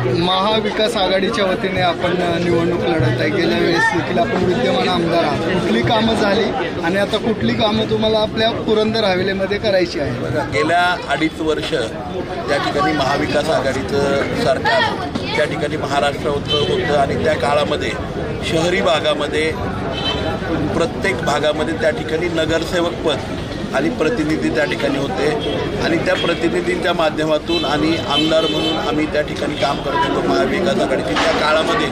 महाविकास आघाडीच्या वतीने आपण निवडणूक लढत आहे। गेल्या वेळेस देखील आपण विद्यमान आमदार आहात। कुठली कामं झाली आणि आता कुठली कामं तुम्हाला आपल्या पुरंदर हवेलीमध्ये करायची आहे? गेल्या 2.5 वर्ष त्या ठिकाणी महाविकास आघाडीचं सरकार त्या ठिकाणी महाराष्ट्रात होतं आणि त्या काळामध्ये शहरी भागामध्ये प्रत्येक भागामध्ये त्या ठिकाणी नगरसेवक पद आणि प्रतिनिधी त्या ठिकाणी होते आणि त्या प्रतिनिधींच्या माध्यमातून आणि आमदार म्हणून आम्ही त्या ठिकाणी काम करत होतो। महाविकास आघाडीची त्या काळामध्ये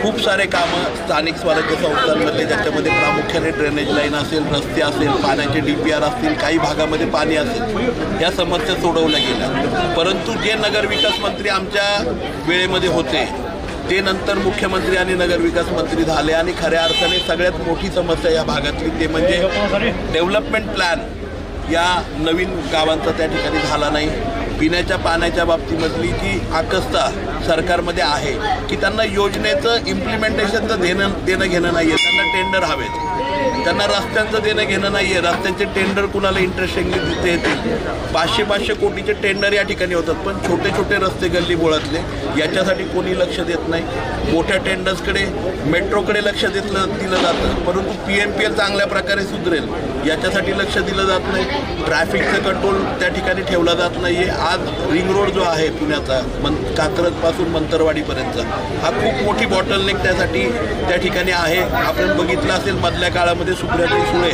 खूप सारे कामं स्थानिक स्वराज्य संस्थांमधले, ज्याच्यामध्ये प्रामुख्याने ड्रेनेज लाईन असेल, रस्ते असेल, पाण्याचे DPR असतील, काही भागामध्ये पाणी असेल, या समस्या सोडवल्या गेल्या। परंतु जे नगरविकास मंत्री आमच्या वेळेमध्ये होते ते नंतर मुख्यमंत्री आणि नगरविकास मंत्री झाले आणि खऱ्या अर्थाने सगळ्यात मोठी समस्या या भागातली ते म्हणजे डेव्हलपमेंट प्लॅन या नवीन गावांचा त्या ठिकाणी झाला नाही। पिण्याच्या पाण्याच्या बाबतीमधली जी आकस्ता सरकारमध्ये आहे की त्यांना योजनेचं इम्प्लिमेंटेशनचं देणं घेणं नाही आहे, त्यांना टेंडर हवेत, त्यांना रस्त्यांचं देणं घेणं नाही आहे, रस्त्यांचे टेंडर कुणाला इंटरेस्टिंगली देता येतील। 500-500 कोटीचे टेंडर या ठिकाणी होतात, पण छोटे छोटे रस्ते गल्ली बोळातले याच्यासाठी कोणी लक्ष देत नाही। मोठ्या टेंडर्सकडे, मेट्रोकडे लक्ष दिलं जातं, परंतु PMPL चांगल्या प्रकारे सुधरेल याच्यासाठी लक्ष दिलं जात नाही। ट्रॅफिकचं कंट्रोल त्या ठिकाणी ठेवला जात नाही आहे। आज रिंग रोड जो आहे पुण्याचा कात्रजपासून मंतरवाडीपर्यंत हा खूप मोठी बॉटलनेक त्यासाठी त्या ठिकाणी आहे। आपण बघितलं असेल मधल्या काळामध्ये सुप्रियाताई सुळे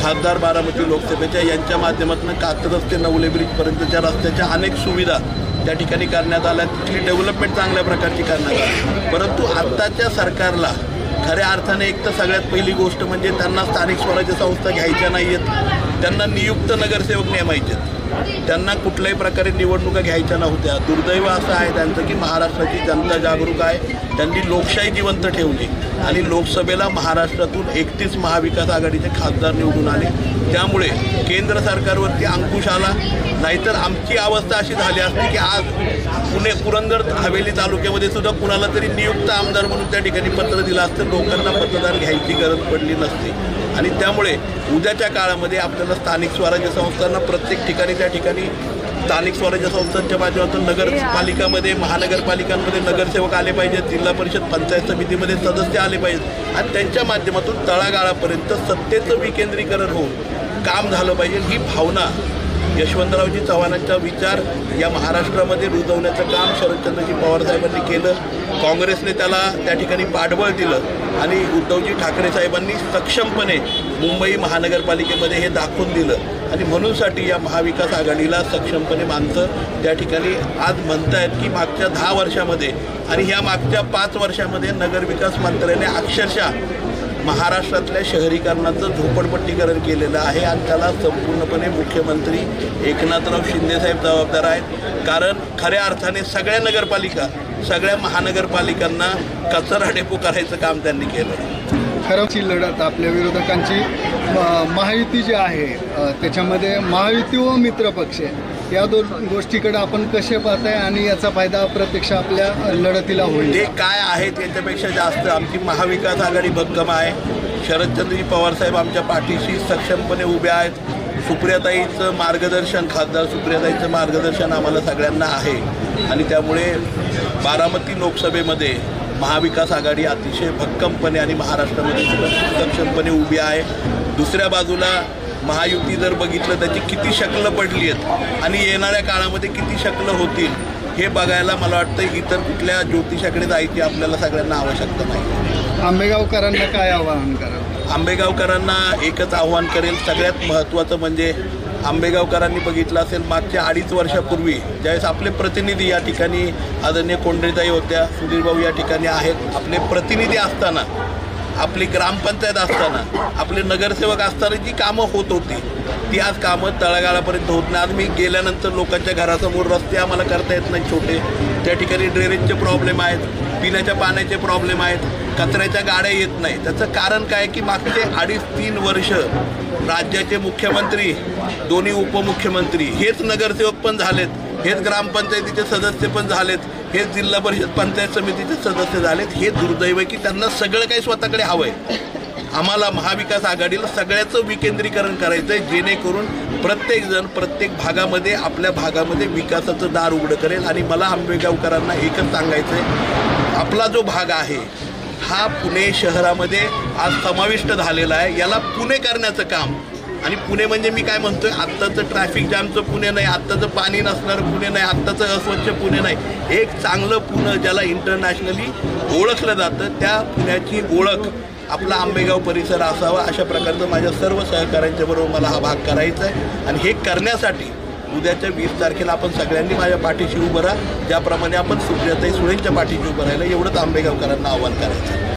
खासदार बारामती लोकसभेच्या यांच्या माध्यमातून कात्रज ते नवले ब्रिजपर्यंतच्या रस्त्याच्या अनेक सुविधा त्या ठिकाणी करण्यात आल्या, तिथली डेव्हलपमेंट चांगल्या प्रकारची करण्यात आली। परंतु आत्ताच्या सरकारला खऱ्या अर्थाने एक तर सगळ्यात पहिली गोष्ट म्हणजे त्यांना स्थानिक स्वराज्य संस्था घ्यायच्या नाही आहेत, त्यांना नियुक्त नगरसेवक नेमायचे आहेत, त्यांना कुठल्याही प्रकारे निवडणुका घ्यायच्या नव्हत्या। दुर्दैव असं आहे त्यांचं की महाराष्ट्राची जनता जागरूक आहे, त्यांनी लोकशाही जिवंत ठेवली आणि लोकसभेला महाराष्ट्रातून 31 महाविकास आघाडीचे खासदार निवडून आले। त्यामुळे केंद्र सरकारवरती अंकुश आला, नाहीतर आमची अवस्था अशी झाली असती की आज पुरंदर हवेली तालुक्यामध्ये सुद्धा कुणाला तरी नियुक्त आमदार म्हणून त्या ठिकाणी पत्र दिलं असतं, लोकांना मतदान घ्यायची गरज पडली नसती। आणि त्यामुळे उद्याच्या काळामध्ये आपल्याला स्थानिक स्वराज्य संस्थांना प्रत्येक ठिकाणी त्या ठिकाणी स्थानिक स्वराज्य संस्थांच्या माध्यमातून नगरपालिकामध्ये, महानगरपालिकांमध्ये नगरसेवक आले पाहिजेत, जिल्हा परिषद पंचायत समितीमध्ये सदस्य आले पाहिजेत आणि त्यांच्या माध्यमातून तळागाळापर्यंत सत्तेचं विकेंद्रीकरण होऊन काम झालं पाहिजे। ही भावना यशवंतरावजी चव्हाणांचा विचार या महाराष्ट्रामध्ये रुजवण्याचं काम शरदचंद्रजी पवार साहेबांनी केलं। काँग्रेसने त्याला त्या ठिकाणी पाठबळ दिलं आणि उद्धवजी ठाकरे साहेबांनी सक्षमपणे मुंबई महानगरपालिकेमध्ये हे दाखवून दिलं आणि म्हणूनसाठी या महाविकास आघाडीला सक्षमपणे माणसं त्या ठिकाणी आज म्हणतायत की मागच्या 10 वर्षामध्ये आणि ह्या मागच्या 5 वर्षामध्ये नगरविकास मंत्र्याने अक्षरशः महाराष्ट्रातल्या शहरीकरणाचं झोपडपट्टीकरण केलेलं आहे आणि त्याला संपूर्णपणे मुख्यमंत्री एकनाथराव शिंदेसाहेब जबाबदार आहेत। कारण खऱ्या अर्थाने सगळ्या नगरपालिका, सगळ्या महानगरपालिकांना कचरा डेपो करायचं काम त्यांनी केलं। खरंची लढत आपल्या विरोधकांची महायुती जी आहे त्याच्यामध्ये महायुती व मित्रपक्ष या दोन गोष्टीकडे आपण कसे पाहताय आणि याचा फायदा प्रत्यक्ष आपल्या लढतीला होईल? ते काय आहे त्याच्यापेक्षा जास्त आमची महाविकास आघाडी भक्कम आहे। शरदचंद्रजी पवार साहेब आमच्या पाठीशी सक्षमपणे उभे आहेत। सुप्रियाताईचं मार्गदर्शन, खासदार सुप्रियाताईचं मार्गदर्शन आम्हाला सगळ्यांना आहे आणि त्यामुळे बारामती लोकसभेमध्ये महाविकास आघाडी अतिशय भक्कमपणे आणि महाराष्ट्रामध्ये सक्षमपणे उभी आहे। दुसऱ्या बाजूला महायुती जर बघितलं त्याची किती शकलं पडली आहेत आणि येणाऱ्या काळामध्ये किती शकलं होतील हे बघायला मला वाटतं इतर कुठल्या ज्योतिषाकडे जायची आपल्याला सगळ्यांना आवश्यकता नाही। आंबेगावकरांना काय आवाहन कराल? आंबेगावकरांना एकच आव्हान करेल, सगळ्यात महत्त्वाचं म्हणजे आंबेगावकरांनी बघितलं असेल मागच्या 2.5 वर्षापूर्वी ज्यावेळेस आपले प्रतिनिधी या ठिकाणी आदरणीय कोंडरेताई होत्या, सुधीरभाऊ या ठिकाणी आहेत, आपले प्रतिनिधी असताना, आपली ग्रामपंचायत असताना, आपले नगरसेवक असताना जी कामं होत होती ती आज कामं तळागाळापर्यंत होत नाही। आज मी गेल्यानंतर लोकांच्या घरासमोर रस्ते आम्हाला करता येत नाही, छोटे त्या ठिकाणी ड्रेनेजचे प्रॉब्लेम आहेत, पिण्याच्या पाण्याचे प्रॉब्लेम आहेत, कचऱ्याच्या गाड्या येत नाही। त्याचं कारण काय की मागचे 2.5-3 वर्ष राज्याचे मुख्यमंत्री, दोन्ही उपमुख्यमंत्री हेच नगरसेवक पण झालेत, हेच ग्रामपंचायतीचे सदस्य पण झालेत, हेच जिल्हा परिषद पंचायत समितीचे सदस्य झालेत। हे दुर्दैव आहे की त्यांना सगळं काही स्वतःकडे हवं आहे। आम्हाला महाविकास आघाडीला सगळ्याचं विकेंद्रीकरण करायचं आहे जेणेकरून प्रत्येकजण प्रत्येक भागामध्ये आपल्या भागामध्ये विकासाचं दार उघडं करेल. आणि मला आंबेगावकरांना एकच सांगायचं आहे, आपला जो भाग आहे हा पुणे शहरामध्ये आज समाविष्ट झालेला आहे. याला पुणे करण्याचं काम, आणि पुणे म्हणजे मी काय म्हणतोय, आत्ताचं ट्रॅफिक जॅमचं पुणे नाही, आत्ताचं पाणी नसणारं पुणे नाही, आत्ताचं अस्वच्छ पुणे नाही, एक चांगलं पुणे ज्याला इंटरनॅशनली ओळखलं जातं त्या पुण्याची ओळख आपला आंबेगाव परिसर असावा. अशा प्रकारचं माझ्या सर्व सहकाऱ्यांच्याबरोबर मला हा भाग करायचा आहे. आणि हे करण्यासाठी उद्याच्या 20 तारखेला आपण सगळ्यांनी माझ्या पाठीशी उभं राहा, ज्याप्रमाणे आपण सुप्रियाताई सुळेंच्या पाठीशी उभं राहिलं, एवढंच आंबेगावकरांना आव्हान करायचं.